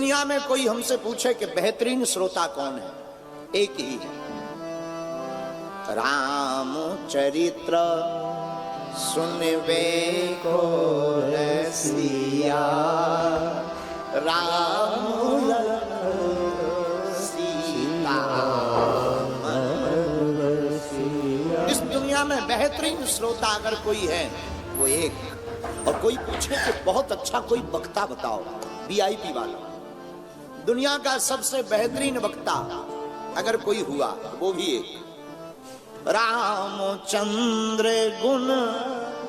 दुनिया में कोई हमसे पूछे कि बेहतरीन श्रोता कौन है, एक ही है, राम चरित्र सुनवे को रसिया, राम सीता। इस दुनिया में बेहतरीन श्रोता अगर कोई है वो एक। और कोई पूछे कि बहुत अच्छा कोई वक्ता बताओ, वीआईपी वाला, दुनिया का सबसे बेहतरीन वक्ता अगर कोई हुआ वो भी एक, रामचंद्र गुण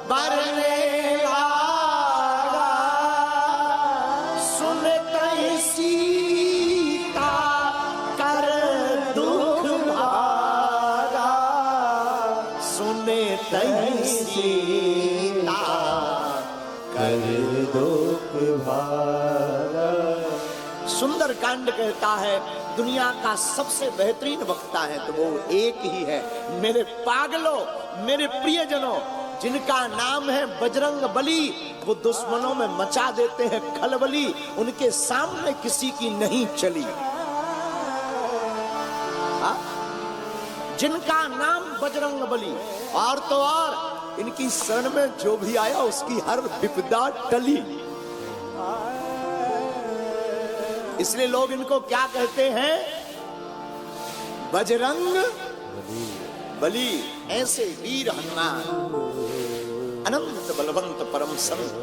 बरने लागा, सुनते सीता कर दुख भागा, सुनते सीता कर दुख भागा। सुंदर कांड कहता है दुनिया का सबसे बेहतरीन वक्ता है तो वो एक ही है। मेरे पागलों, मेरे प्रियजनों, जिनका नाम है बजरंग बली, वो दुश्मनों में मचा देते हैं खलबली, उनके सामने किसी की नहीं चली। हा? जिनका नाम बजरंग बली, और तो और इनकी शरण में जो भी आया उसकी हर विपदा टली। इसलिए लोग इनको क्या कहते हैं, बजरंग बली। ऐसे वीर हनुमान, अनंत बलवंत परम संत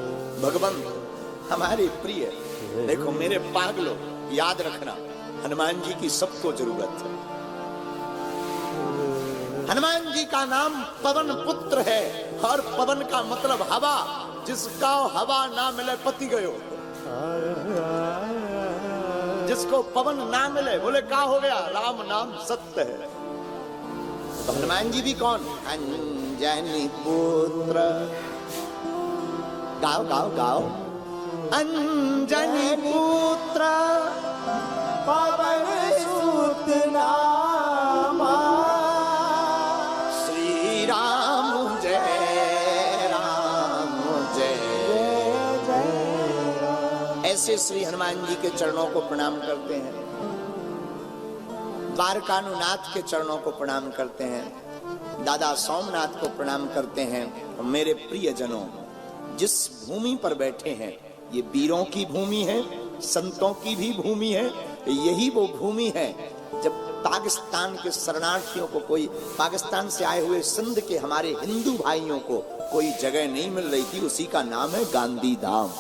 भगवंत हमारे प्रिय। देखो मेरे पागलों, याद रखना हनुमान जी की सबको जरूरत है। हनुमान जी का नाम पवन पुत्र है, और पवन का मतलब हवा, जिसका हवा ना मिले पति गयो। जिसको पवन ना मिले बोले क्या हो गया, राम नाम सत्य है। तो हनुमान जी भी कौन, अंजनी पुत्र, गाओ गाओ गाओ, अंजनी पुत्र पवन सुत नामा, श्री राम जय राम जय जय। ऐसे श्री हनुमान जी के चरणों को प्रणाम करते हैं, द्वारकानुनाथ के चरणों को प्रणाम करते हैं, दादा सोमनाथ को प्रणाम करते हैं। मेरे प्रियजनों, जिस भूमि पर बैठे हैं ये वीरों की भूमि है, संतों की भी भूमि है। यही वो भूमि है जब पाकिस्तान के शरणार्थियों को, कोई पाकिस्तान से आए हुए सिंध के हमारे हिंदू भाइयों को कोई जगह नहीं मिल रही थी, उसी का नाम है गांधी धाम।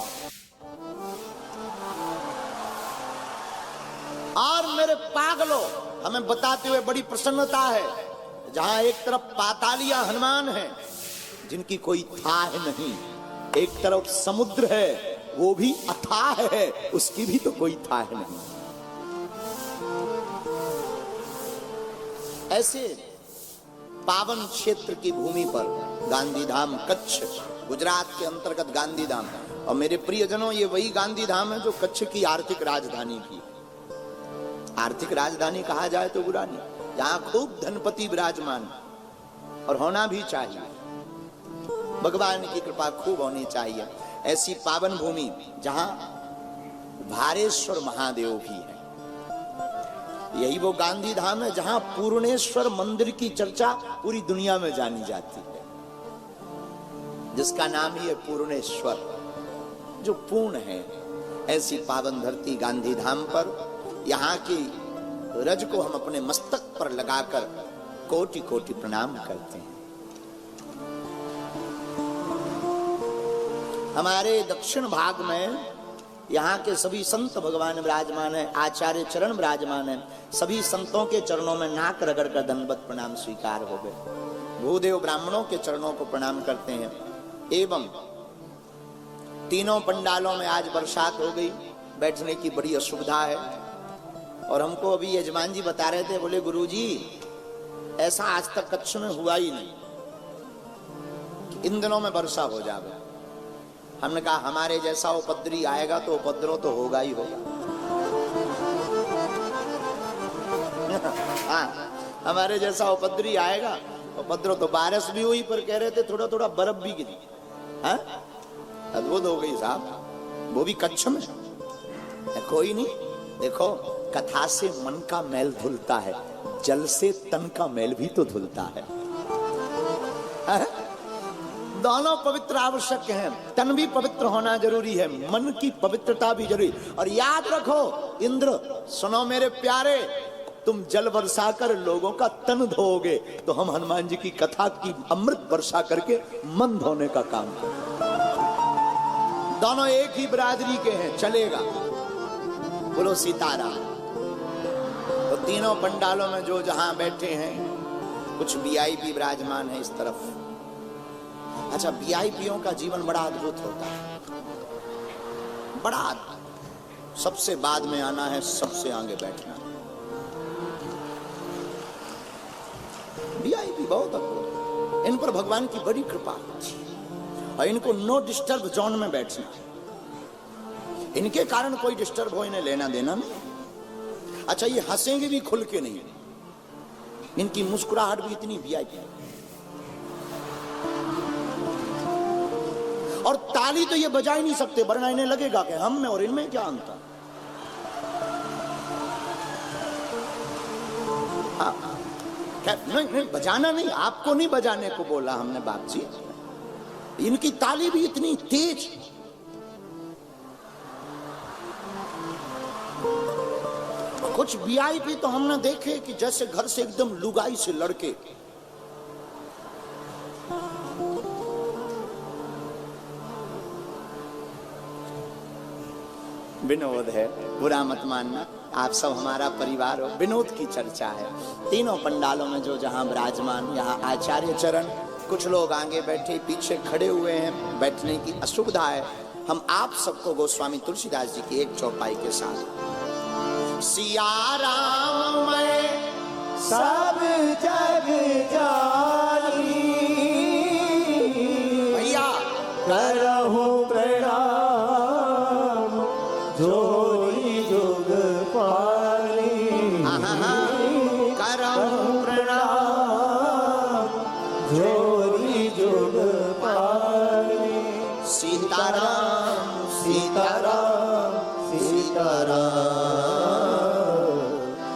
और मेरे पागलों, हमें बताते हुए बड़ी प्रसन्नता है, जहां एक तरफ पातालिया हनुमान है जिनकी कोई थाह नहीं, एक तरफ समुद्र है वो भी अथाह है, उसकी भी तो कोई थाह नहीं। ऐसे पावन क्षेत्र की भूमि पर गांधीधाम, कच्छ, गुजरात के अंतर्गत गांधीधाम। और मेरे प्रियजनों, ये वही गांधीधाम है जो कच्छ की आर्थिक राजधानी थी। आर्थिक राजधानी कहा जाए तो बुरा नहीं, जहां खूब धनपति विराजमान, और होना भी चाहिए, भगवान की कृपा खूब होनी चाहिए। ऐसी पावन भूमि जहां भारेश्वर महादेव भी है, यही वो गांधी धाम है जहां पूर्णेश्वर मंदिर की चर्चा पूरी दुनिया में जानी जाती है, जिसका नाम ही है पूर्णेश्वर, जो पूर्ण है। ऐसी पावन धरती गांधी धाम पर यहाँ की रज को हम अपने मस्तक पर लगाकर कोटि कोटि प्रणाम करते हैं। हमारे दक्षिण भाग में यहाँ के सभी संत भगवान विराजमान है, आचार्य चरण विराजमान है। सभी संतों के चरणों में नाक रगड़ कर दंडवत प्रणाम स्वीकार हो गए। भूदेव ब्राह्मणों के चरणों को प्रणाम करते हैं। एवं तीनों पंडालों में आज बरसात हो गई, बैठने की बड़ी असुविधा है। और हमको अभी यजमान जी बता रहे थे, बोले गुरुजी ऐसा आज तक कच्छ में हुआ ही नहीं, इन दिनों में वर्षा हो जाए। हमने कहा हमारे जैसा उपद्रवी आएगा तो उपद्रव तो होगा ही होगा। हाँ, हमारे जैसा उपद्रवी आएगा, उपद्रव तो बारिश भी हुई, पर कह रहे थे थोड़ा थोड़ा बर्फ भी गिरी। हाँ, अद्भुत हो गई साहब, वो भी कच्छ में। कोई नहीं। देखो, कथा से मन का मैल धुलता है, जल से तन का मैल भी तो धुलता है। दोनों पवित्र आवश्यक हैं। तन भी पवित्र होना जरूरी है, मन की पवित्रता भी जरूरी। और याद रखो इंद्र, सुनो मेरे प्यारे, तुम जल वर्षा कर लोगों का तन धोओगे, तो हम हनुमान जी की कथा की अमृत वर्षा करके मन धोने का काम करें। दोनों एक ही बिरादरी के हैं, चलेगा। बोलो सीताराम। तो तीनों पंडालों में जो जहां बैठे हैं, कुछ वीआईपी विराजमान है इस तरफ। अच्छा, वीआईपीओं का जीवन बड़ा अद्भुत होता है, बड़ा अद्भुत। सबसे बाद में आना है, सबसे आगे बैठना। वीआईपी बहुत अद्भुत, इन पर भगवान की बड़ी कृपा होती है। और इनको नो डिस्टर्ब जोन में बैठना, इनके कारण कोई डिस्टर्ब हो, इन्हें लेना देना नहीं। अच्छा, ये हंसेंगे भी खुल के नहीं, इनकी मुस्कुराहट भी इतनी वीआईपी। और ताली तो ये बजा ही नहीं सकते, वरना इन्हें लगेगा कि हम में और इनमें क्या अंतर। नहीं, बजाना नहीं, आपको नहीं बजाने को बोला हमने बाप जी। इनकी ताली भी इतनी तेज। कुछ वीआईपी तो हमने देखे कि जैसे घर से एकदम लुगाई से लड़के। विनोद है, बुरा मत मानना, आप सब हमारा परिवार हो। विनोद की चर्चा है। तीनों पंडालों में जो जहां विराजमान, यहाँ आचार्य चरण, कुछ लोग आगे बैठे, पीछे खड़े हुए हैं, बैठने की असुविधा है। हम आप सबको गोस्वामी तुलसीदास जी की एक चौपाई के साथ, सिया राम मैं सब जग जानी, भैया करहु प्रणाम जोरी जुग पाली, करहु प्रणाम जोरी जुग पाली। सीताराम सीताराम सीताराम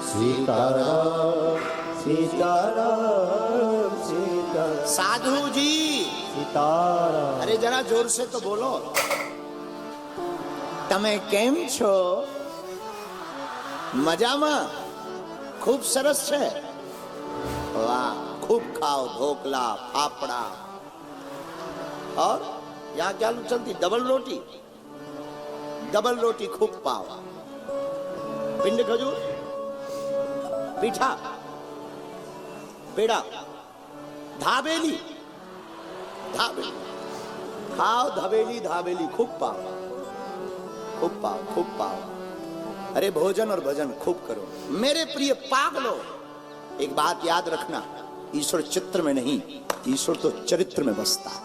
सीताराम सीताराम सीताराम। साधु जी सीताराम। अरे जरा जोर से तो बोलो। तमे केम छो? मजामा? खूब सरस है। वाह, खूब खाओ ढोकला फाफड़ा। और यहाँ क्या चलती? डबल रोटी, डबल रोटी खूब पाओ, पिंड खजूर, पीठा, पेड़ा, धाबेली, धाबेली खाओ, धबेली धाबेली खूब पाओ, खूब पाओ, खूब पाओ। अरे भोजन और भजन खूब करो मेरे प्रिय पागलो। एक बात याद रखना, ईश्वर चित्र में नहीं, ईश्वर तो चरित्र में बसता है।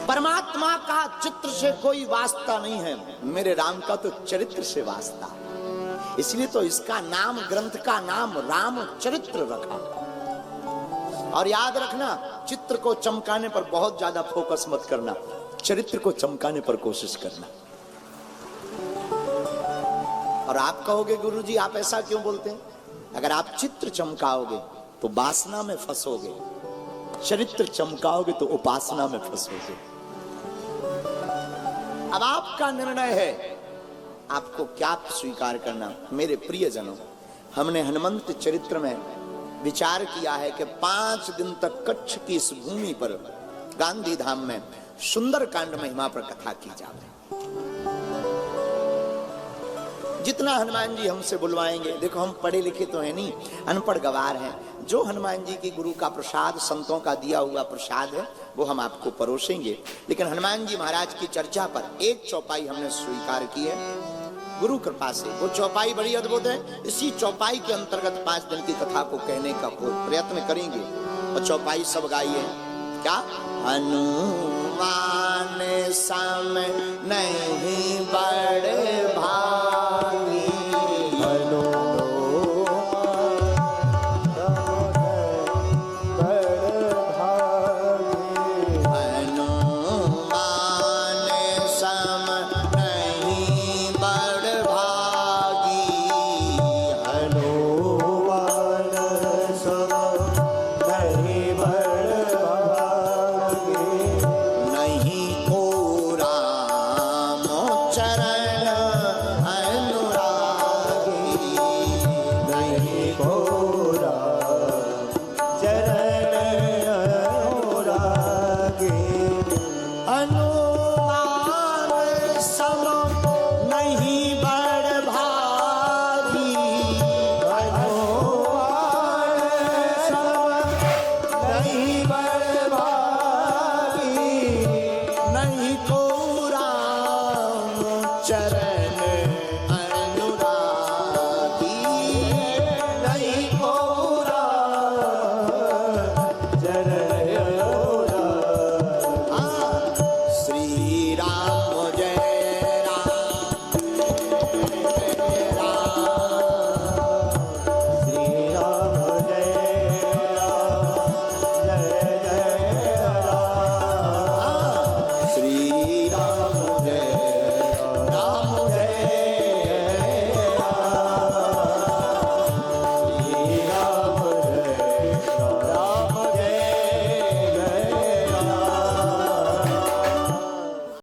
परमात्मा का चित्र से कोई वास्ता नहीं है, मेरे राम का तो चरित्र से वास्ता है। इसलिए तो इसका नाम, ग्रंथ का नाम राम चरित्र रखा। और याद रखना, चित्र को चमकाने पर बहुत ज्यादा फोकस मत करना, चरित्र को चमकाने पर कोशिश करना। और आप कहोगे गुरुजी आप ऐसा क्यों बोलते हैं? अगर आप चित्र चमकाओगे तो वासना में फंसोगे, चरित्र चमकाओगे तो उपासना में फंसोगे। अब आपका निर्णय है, आपको क्या स्वीकार करना। मेरे प्रियजनों, हमने हनुमंत चरित्र में विचार किया है कि 5 दिन तक कच्छ की इस भूमि पर गांधी धाम में सुंदर कांड महिमा पर कथा की जाए। जितना हनुमान जी हमसे बुलवाएंगे, देखो हम पढ़े लिखे तो है नहीं, अनपढ़ गवार हैं। जो हनुमान जी की गुरु का प्रसाद, संतों का दिया हुआ प्रसाद है, वो हम आपको परोसेंगे। लेकिन हनुमान जी महाराज की चर्चा पर एक चौपाई हमने स्वीकार की है गुरु कृपा से। वो चौपाई बड़ी अद्भुत है। इसी चौपाई के अंतर्गत 5 दिन की कथा को कहने का प्रयत्न करेंगे। और चौपाई सब गाई है क्या? हनुमान सम नहीं बड़े भागी, हनुमान सम चरण अनुरागी नहीं कोरा चरण अनुरागी अनुमान सम नहीं बड़ भागी अनुमान सब नहीं बर्बादी नहीं को राम चरण